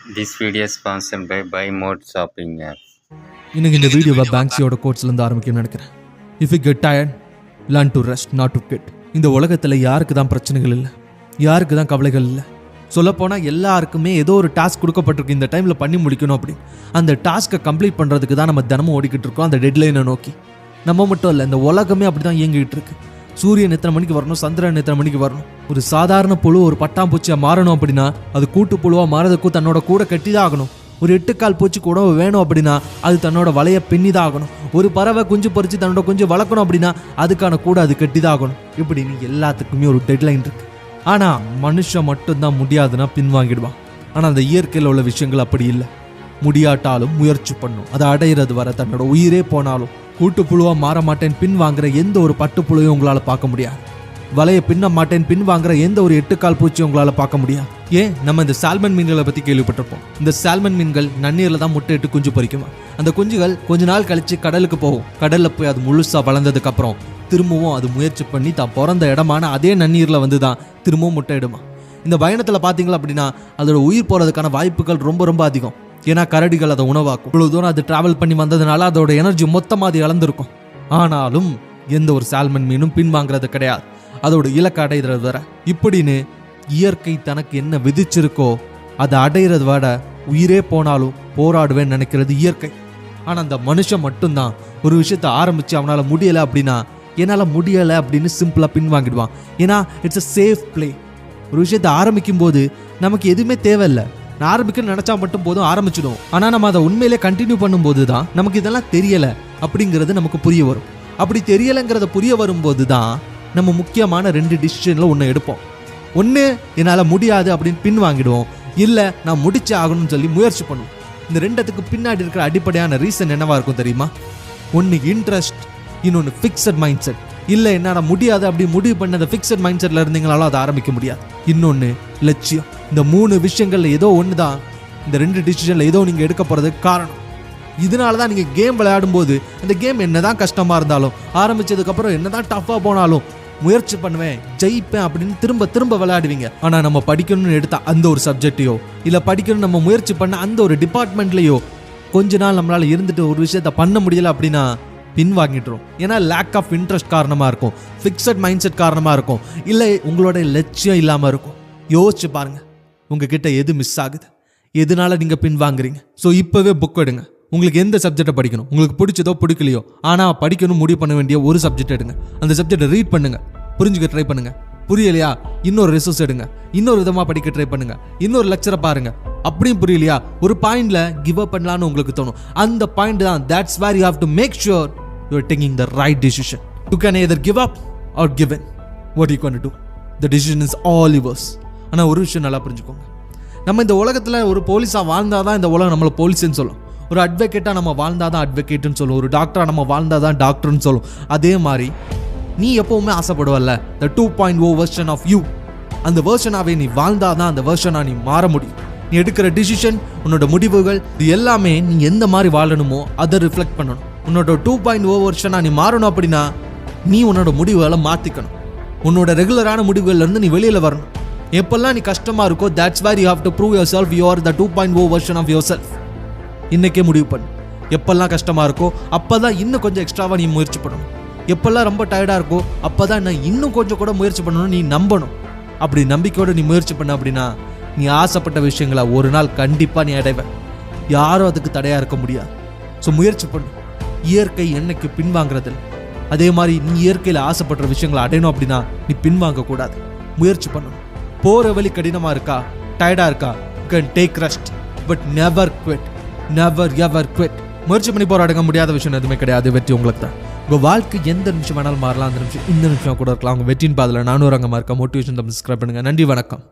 This video is sponsored by Buy Mode Shopping app. இன்னைக்கு இந்த வீடியோவை பேங்க்ஸியோட கோட்ஸ்லேருந்து ஆரம்பிக்கணும்னு நினைக்கிறேன். If you get tired, learn to rest, not to get. இந்த உலகத்தில் யாருக்கு தான் பிரச்சனைகள் இல்லை, யாருக்கு தான் கவலைகள் இல்லை. சொல்லப்போனால் எல்லாருக்குமே ஏதோ ஒரு டாஸ்க் கொடுக்கப்பட்டிருக்கு, இந்த டைமில் பண்ணி முடிக்கணும் அப்படி. அந்த டாஸ்க்கை கம்ப்ளீட் பண்ணுறதுக்கு தான் நம்ம தினமும் ஓடிக்கிட்டு இருக்கோம், அந்த டெட்லைனை நோக்கி. நம்ம மட்டும் இல்லை, இந்த உலகமே அப்படி தான் இயங்கிட்டு இருக்கு. சூரியன் எத்தனை மணிக்கு வரணும், சந்திரன் எத்தனை மணிக்கு வரணும். ஒரு சாதாரண புழு ஒரு பட்டாம்பூச்சியாக மாறணும் அப்படின்னா அது கூட்டு புழுவாக மாறதுக்கும் தன்னோட கூட கட்டி தான் ஆகணும். ஒரு 8 கால் பூச்சி கூட வேணும் அப்படின்னா அது தன்னோட வலையை பின்னி தான் ஆகணும். ஒரு பறவை குஞ்சு பறித்து தன்னோட குஞ்சு வளர்க்கணும் அப்படின்னா அதுக்கான கூட அது கட்டி தான் ஆகணும். இப்படின்னு எல்லாத்துக்குமே ஒரு டெட்லைன் இருக்கு. ஆனால் மனுஷன் மட்டும்தான் முடியாதுன்னா பின்வாங்கிடுவான். ஆனால் அந்த இயற்கையில் உள்ள விஷயங்கள் அப்படி இல்லை. முடியாட்டாலும் முயற்சி பண்ணும், அதை அடையிறது வர தன்னோட உயிரே போனாலும் கூட்டு புழுவா மாற மாட்டேன் பின் வாங்குற எந்த ஒரு பட்டுப்புழுவையும் உங்களால் பார்க்க முடியாது. வலையை பின்ன மாட்டேன் பின் வாங்குற எந்த ஒரு 8 கால் பூச்சியும் உங்களால் பார்க்க முடியாது. ஏன், நம்ம இந்த சால்மன் மீன்களை பற்றி கேள்விப்பட்டிருப்போம். இந்த சால்மன் மீன்கள் நன்னீரில் தான் முட்டை இட்டு குஞ்சு பொரிக்குமா. அந்த குஞ்சுகள் கொஞ்ச நாள் கழிச்சு கடலுக்கு போகும். கடலில் போய் அது முழுசாக வளர்ந்ததுக்கு அப்புறம் திரும்பவும் அது முயற்சி பண்ணி தான் பிறந்த இடமான அதே நன்னீரில் வந்து தான் திரும்பவும் முட்டை இடுமா. இந்த பயணத்தில் பார்த்தீங்களா அப்படின்னா அதோட உயிர் போகிறதுக்கான வாய்ப்புகள் ரொம்ப ரொம்ப அதிகம். ஏன்னா கரடிகள் அதை உணவாக்கும். இவ்வளவு தூரம் அது டிராவல் பண்ணி வந்ததுனால அதோட எனர்ஜி மொத்தமாக அது இழந்திருக்கும். ஆனாலும் எந்த ஒரு சால்மன் மீனும் பின்வாங்கிறது கிடையாது, அதோட இலக்கை அடைகிறது வர. இப்படின்னு இயற்கை தனக்கு என்ன விதிச்சிருக்கோ அதை அடைகிறது வர உயிரே போனாலும் போராடுவேன்னு நினைக்கிறது இயற்கை. ஆனால் அந்த மனுஷன் மட்டும்தான் ஒரு விஷயத்தை ஆரம்பித்து அவனால் முடியலை அப்படின்னா என்னால் முடியலை அப்படின்னு சிம்பிளாக பின்வாங்கிடுவான். ஏன்னா இட்ஸ் அ சேஃப் பிளே. ஒரு விஷயத்தை ஆரம்பிக்கும் போது நமக்கு எதுவுமே தேவையில்லை, நான் ஆரம்பிக்கணும்னு நினச்சா மட்டும் போதும் ஆரம்பிச்சிடும். ஆனால் நம்ம அதை உண்மையிலே கண்டினியூ பண்ணும்போது தான் நமக்கு இதெல்லாம் தெரியலை அப்படிங்கிறது நமக்கு புரிய வரும். அப்படி தெரியலைங்கிறத புரிய வரும்போது தான் நம்ம முக்கியமான 2 டிசிஷனில் ஒன்று எடுப்போம். ஒன்று என்னால் முடியாது அப்படின்னு பின் வாங்கிடுவோம், இல்லை நான் முடிச்சே ஆகணும்னு சொல்லி முயற்சி பண்ணுவோம். இந்த 2த்துக்கு பின்னாடி இருக்கிற அடிப்படையான ரீசன் என்னவா இருக்கும் தெரியுமா? ஒன்று இன்ட்ரெஸ்ட், இன்னொன்று ஃபிக்ஸட் மைண்ட் செட். இல்லை என்னால் முடியாது அப்படி முடிவு பண்ண அந்த ஃபிக்ஸட் மைண்ட் செட்டில் இருந்தீங்களாலும் அதை ஆரம்பிக்க முடியாது. இன்னொன்று லட்சியம். இந்த 3 விஷயங்களில் ஏதோ ஒன்று தான் இந்த 2 டிசிஷனில் ஏதோ நீங்கள் எடுக்க போகிறதுக்கு காரணம். இதனால தான் நீங்கள் கேம் விளையாடும்போது அந்த கேம் என்ன தான் கஷ்டமாக இருந்தாலும் ஆரம்பித்ததுக்கப்புறம் என்ன தான் டஃப்பாக போனாலும் முயற்சி பண்ணுவேன், ஜெயிப்பேன் அப்படின்னு திரும்ப திரும்ப விளையாடுவீங்க. ஆனால் நம்ம படிக்கணும்னு எடுத்த அந்த ஒரு சப்ஜெக்டையோ இல்லை படிக்கணும்னு நம்ம முயற்சி பண்ண அந்த ஒரு டிபார்ட்மெண்ட்லேயோ கொஞ்ச நாள் நம்மளால் இருந்துட்டு ஒரு விஷயத்த பண்ண முடியலை அப்படின்னா பின்வாங்கிட்டுரும். ஏன்னா லேக் ஆஃப் இன்ட்ரெஸ்ட் காரணமாக இருக்கும், ஃபிக்ஸட் மைண்ட் செட் காரணமாக இருக்கும், இல்லை உங்களோட லட்சியம் இல்லாமல் இருக்கும். யோசிச்சு பாருங்க, உங்ககிட்ட எது மிஸ் ஆகுது, எதனால நீங்கள் பின்வாங்குறீங்க. ஸோ இப்போவே புக் எடுங்க. உங்களுக்கு எந்த சப்ஜெக்டை படிக்கணும், உங்களுக்கு பிடிச்சதோ பிடிக்கலையோ, ஆனால் படிக்கணும் முடிவு பண்ண வேண்டிய ஒரு சப்ஜெக்ட் எடுங்க. அந்த சப்ஜெக்டை ரீட் பண்ணுங்க, புரிஞ்சுக்க ட்ரை பண்ணுங்க. புரியலையா, இன்னொரு ரிசோர்ஸ் எடுங்க, இன்னொரு விதமாக படிக்க ட்ரை பண்ணுங்க, இன்னொரு லெக்சரை பாருங்க. அப்படியும் புரியலையா, ஒரு பாயிண்ட்ல கிவ் அப் பண்ணலான்னு உங்களுக்கு தோணும். அந்த பாயிண்ட் தான், that's where you have to make sure you are taking the right decision. You can either give up or give in. What are you going to do? The decision is all yours. ஆனால் ஒரு விஷயம் நல்லா புரிஞ்சுக்கோங்க, நம்ம இந்த உலகத்தில் ஒரு போலீஸாக வாழ்ந்தாதான் இந்த உலகம் நம்மளை போலீஸ்ன்னு சொல்லும். ஒரு அட்வொகேட்டாக நம்ம வாழ்ந்தாதான் அட்வொகேட்டுன்னு சொல்லும். ஒரு டாக்டராக நம்ம வாழ்ந்தாதான் டாக்டர்னு சொல்லும். அதே மாதிரி நீ எப்பவுமே ஆசைப்படுவல்ல, the 2.0 வெர்ஷன் ஆஃப் யூ, அந்த வெர்ஷனாகவே நீ வாழ்ந்தாதான் அந்த வெர்ஷனாக நீ மாற முடியும். நீ எடுக்கிற டிசிஷன், உன்னோட முடிவுகள், இது எல்லாமே நீ எந்த மாதிரி வாழணுமோ அதை ரிஃப்ளெக்ட் பண்ணணும். உன்னோட 2.0 வெர்ஷனாக நீ மாறணும் அப்படின்னா நீ உன்னோட முடிவுகளை மாற்றிக்கணும். உன்னோட ரெகுலரான முடிவுகள்லேருந்து நீ வெளியில் வரணும். எப்பெல்லாம் நீ கஷ்டமாக இருக்கோ, that's where you have to prove yourself you are the 2.0 version of yourself. இன்னைக்கே முடிவு பண்ணு. எப்பெல்லாம் கஷ்டமாக இருக்கோ அப்போ தான் இன்னும் கொஞ்சம் எக்ஸ்ட்ராவாக நீ முயற்சி பண்ணணும். எப்பெல்லாம் ரொம்ப டயர்டாக இருக்கோ அப்போ தான் நான் இன்னும் கொஞ்சம் கூட முயற்சி பண்ணணும், நீ நம்பணும். அப்படி நம்பிக்கையோடு நீ முயற்சி பண்ண அப்படின்னா நீ ஆசைப்பட்ட விஷயங்களை ஒரு நாள் கண்டிப்பாக நீ அடைவ. யாரும் அதுக்கு தடையாக இருக்க முடியாது. ஸோ முயற்சி பண்ணு. இயற்கை என்னைக்கு பின்வாங்கிறதில்ல. அதே மாதிரி நீ இயற்கையில் ஆசைப்படுற விஷயங்களை அடையணும் அப்படின்னா நீ பின்வாங்கக்கூடாது, முயற்சி பண்ணணும். போகிற வழி கடினமாக இருக்கா, டயர்டாக இருக்கா, you can take rest but never quit, never ever quit. முயற்சி பண்ணி போராடுங்க, முடியாத விஷயம் எதுவுமே கிடையாது. வெற்றி உங்களுக்கு தான். உங்கள் வாழ்க்கை எந்த நிமிஷம் வேணாலும் மாறலாம், அந்த நிமிஷம் இந்த நிமிஷம் கூட இருக்கலாம். உங்கள் வெற்றியின் பாதையில் நானும் ரங்கமாக இருக்கேன். மோட்டிவேஷன் சப்ஸ்கிரைப் பண்ணுங்கள். நன்றி, வணக்கம்.